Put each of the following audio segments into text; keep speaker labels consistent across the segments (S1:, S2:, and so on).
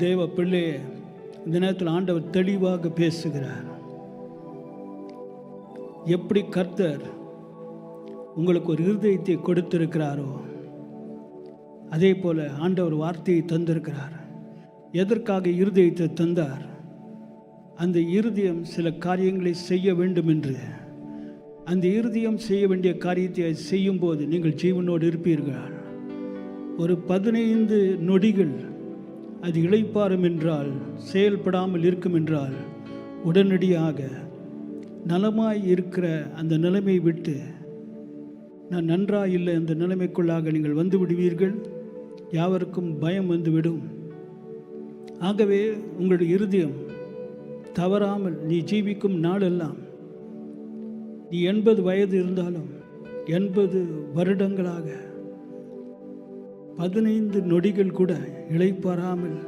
S1: தேவ பிள்ளையே, இந்த நேரத்தில் ஆண்டவர் தெளிவாக பேசுகிறார். எப்படி கர்த்தர் உங்களுக்கு ஒரு இருதயத்தை கொடுத்திருக்கிறாரோ அதே போல ஆண்டவர் வார்த்தையை தந்திருக்கிறார். எதற்காக இருதயத்தை தந்தார்? அந்த இருதயம் சில காரியங்களை செய்ய வேண்டும் என்று. அந்த இருதயம் செய்ய வேண்டிய காரியத்தை செய்யும்போது நீங்கள் ஜீவனோடு இருப்பீர்கள். ஒரு 15 நொடிகள் அது இளைப்பாறும் என்றால், செயல்படாமல் இருக்கும் என்றால், உடனடியாக நலமாய் இருக்கிற அந்த நிலைமை விட்டு நான் நன்றாக இல்லை அந்த நிலைமைக்குள்ளாக நீங்கள் வந்து விடுவீர்கள். யாவருக்கும் பயம் வந்துவிடும். ஆகவே உங்களுடைய இருதயம் தவறாமல் நீ ஜீவிக்கும் நாளெல்லாம், நீ 80 வயது இருந்தாலும் 80 வருடங்களாக 15 நொடிகள் கூட இளைப்பாறாமல்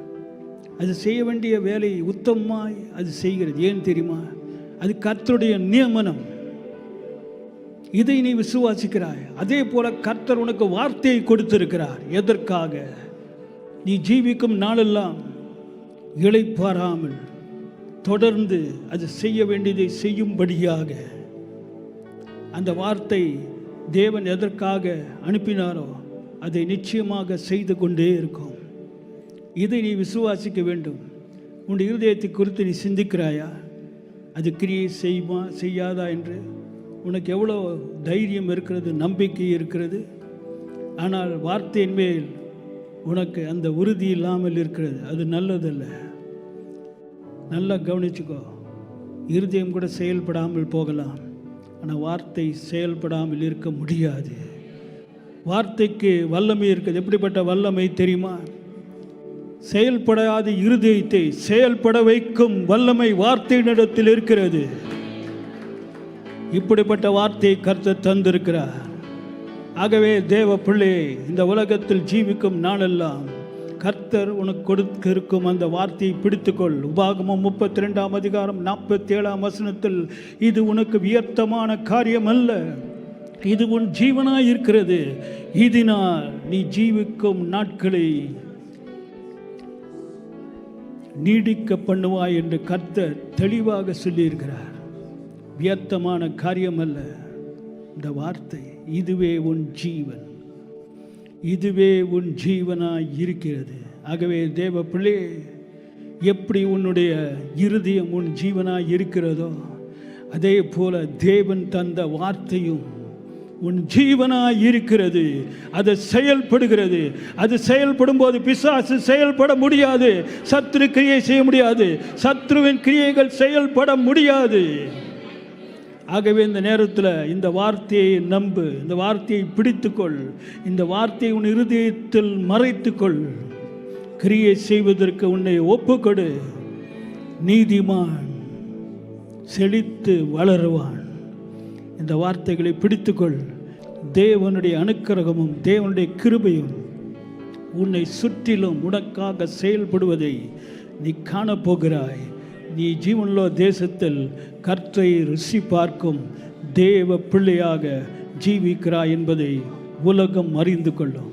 S1: அது செய்ய வேண்டிய வேலையை உத்தமமாய் அது செய்கிறது. ஏன் தெரியுமா? அது கர்த்தருடைய நியமனம். இதை நீ விசுவாசிக்கிறாய். அதே போல கர்த்தர் உனக்கு வார்த்தையை கொடுத்திருக்கிறார். எதற்காக? நீ ஜீவிக்கும் நாளெல்லாம் இளைப்பாறாமல் தொடர்ந்து அது செய்ய வேண்டியதை செய்யும்படியாக. அந்த வார்த்தை தேவன் எதற்காக அனுப்பினாரோ அதை நிச்சயமாக செய்து கொண்டே இருக்கும். இதை நீ விசுவாசிக்க வேண்டும். உன் இருதயத்தை குறித்து நீ சிந்திக்கிறாயா? அது கிரியை செய்யுமா செய்யாதா என்று உனக்கு எவ்வளோ தைரியம் இருக்கிறது, நம்பிக்கை இருக்கிறது. ஆனால் வார்த்தையின் மேல் உனக்கு அந்த உறுதி இல்லாமல் இருக்கிறது. அது நல்லதல்ல. நல்லா கவனிச்சுக்கோ. இருதயம் கூட செயல்படாமல் போகலாம், ஆனால் வார்த்தை செயல்படாமல் இருக்க முடியாது. வார்த்தைக்கு வல்லமை இருக்குது. எப்படிப்பட்ட வல்லமை தெரியுமா? செயல்படாத இருதயத்தை செயல்பட வைக்கும் வல்லமை வார்த்தையினிடத்தில் இருக்கிறது. இப்படிப்பட்ட வார்த்தையை கர்த்தர் தந்திருக்கிறார். ஆகவே தேவ பிள்ளையை, இந்த உலகத்தில் ஜீவிக்கும் நாளெல்லாம் கர்த்தர் உனக்கு கொடுக்க இருக்கும் அந்த வார்த்தையை பிடித்துக்கொள். உபாகமம் 32ஆம் அதிகாரம் 47ஆம் வசனத்தில், இது உனக்கு வியர்த்தமான காரியம் அல்ல, இது உன் ஜீவனாய் இருக்கிறது, இதனால் நீ ஜீவிக்கும் நாட்களை நீடிக்க பண்ணுவாய் என்று கர்த்தர் தெளிவாக சொல்லியிருக்கிறார். வியர்த்தமான காரியம் அல்ல இந்த வார்த்தை. இதுவே உன் ஜீவன், இதுவே உன் ஜீவனாய் இருக்கிறது. ஆகவே தேவ பிள்ளை, எப்படி உன்னுடைய இருதயம் உன் ஜீவனாய் இருக்கிறதோ அதே போல தேவன் தந்த வார்த்தையும் உன் ஜீவனாய் இருக்கிறது. அது செயல்படுகிறது. அது செயல்படும் போது பிசாசு செயல்பட முடியாது, சத்ரு கிரியை செய்ய முடியாது, சத்ருவின் கிரியைகள் செயல்பட முடியாது. ஆகவே இந்த நேரத்தில் இந்த வார்த்தையை நம்பு, இந்த வார்த்தையை பிடித்துக்கொள், இந்த வார்த்தையை உன் இருதயத்தில் மறைத்துக்கொள். கிரியை செய்வதற்கு உன்னை ஒப்புக்கொடு. நீதிமான் செழித்து வளருவான். இந்த வார்த்தைகளை பிடித்துக்கொள். தேவனுடைய அனுக்கிரகமும் தேவனுடைய கிருபையும் உன்னை சுற்றிலும் உனக்காக செயல்படுவதை நீ காணப்போகிறாய். நீ ஜீவனுள்ள தேசத்தில் கர்த்தரை ருசி பார்க்கும் தேவ பிள்ளையாக ஜீவிக்கிறாய் என்பதை உலகம் அறிந்து கொள்ளும்.